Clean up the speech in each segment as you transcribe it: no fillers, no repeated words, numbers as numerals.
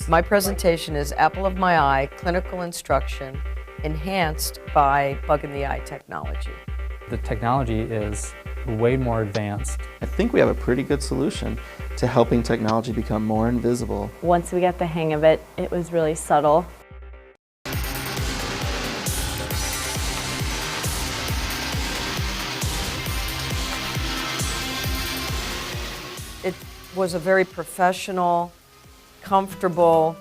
My presentation is Apple of My Eye, Clinical Instruction, enhanced by Bug in the Eye technology. The technology is way more advanced. I think we have a pretty good solution to helping technology become more invisible. Once we got the hang of it, it was really subtle. It was a very professional, comfortable,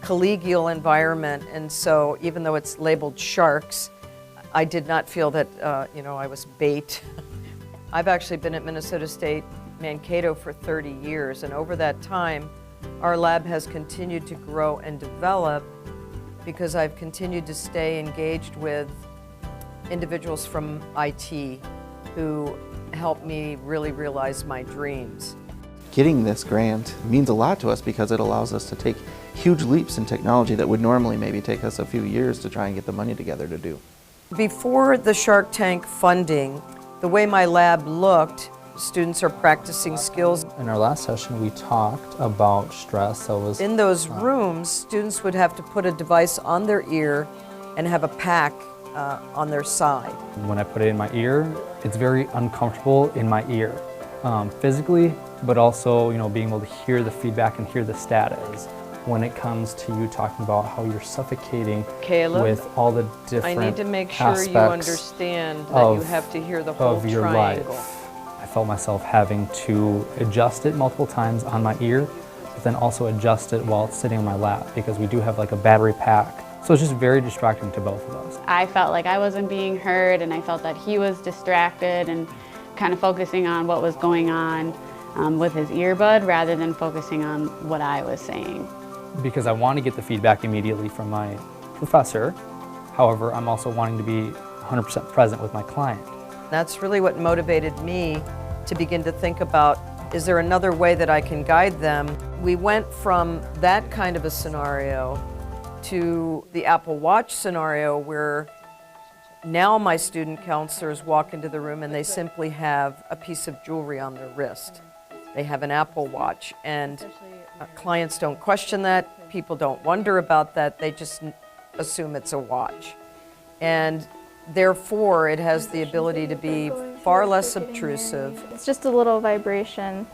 collegial environment, and so even though it's labeled sharks, I did not feel that I was bait. I've actually been at Minnesota State Mankato for 30 years, and over that time, our lab has continued to grow and develop because I've continued to stay engaged with individuals from IT who help me really realize my dreams. Getting this grant means a lot to us because it allows us to take huge leaps in technology that would normally maybe take us a few years to try and get the money together to do. Before the Shark Tank funding, the way my lab looked, students are practicing skills. In our last session, we talked about stress. In those rooms, students would have to put a device on their ear and have a pack on their side. When I put it in my ear, it's very uncomfortable in my ear, physically, but also, being able to hear the feedback and hear the status. When it comes to you talking about how you're suffocating Caleb, with all the different I need to make sure you understand that you have to hear the whole of your triangle. life. I felt myself having to adjust it multiple times on my ear, but then also adjust it while it's sitting on my lap because we do have like a battery pack. So it's just very distracting to both of us. I felt like I wasn't being heard, and I felt that he was distracted and kind of focusing on what was going on with his earbud rather than focusing on what I was saying. Because I want to get the feedback immediately from my professor. However, I'm also wanting to be 100% present with my client. That's really what motivated me to begin to think about, is there another way that I can guide them? We went from that kind of a scenario to the Apple Watch scenario where now my student counselors walk into the room and they simply have a piece of jewelry on their wrist. They have an Apple Watch, and clients don't question that, people don't wonder about that, they just assume it's a watch. And therefore, it has the ability to be far less obtrusive. It's just a little vibration,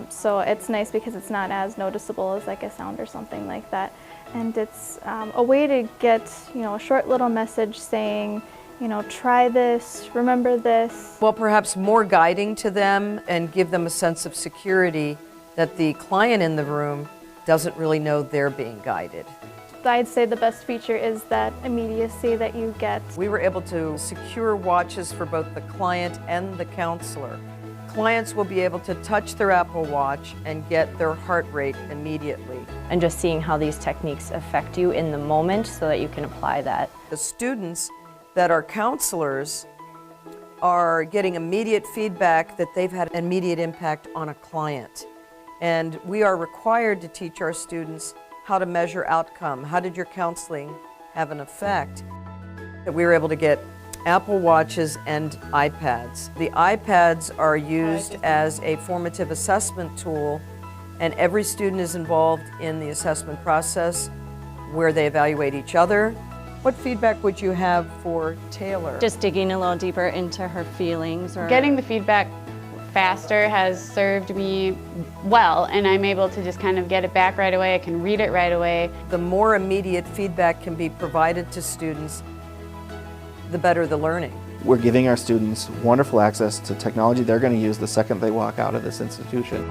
so it's nice because it's not as noticeable as like a sound or something like that. And it's a way to get, a short little message saying, try this, remember this. Well, perhaps more guiding to them and give them a sense of security that the client in the room doesn't really know they're being guided. I'd say the best feature is that immediacy that you get. We were able to secure watches for both the client and the counselor. Clients will be able to touch their Apple Watch and get their heart rate immediately. And just seeing how these techniques affect you in the moment so that you can apply that. The students that are counselors are getting immediate feedback that they've had an immediate impact on a client. And we are required to teach our students how to measure outcome. How did your counseling have an effect? That we were able to get Apple Watches and iPads. The iPads are used as a formative assessment tool, and every student is involved in the assessment process where they evaluate each other. What feedback would you have for Taylor? Just digging a little deeper into her feelings. Getting the feedback faster has served me well, and I'm able to just kind of get it back right away. I can read it right away. The more immediate feedback can be provided to students, the better the learning. We're giving our students wonderful access to technology they're going to use the second they walk out of this institution.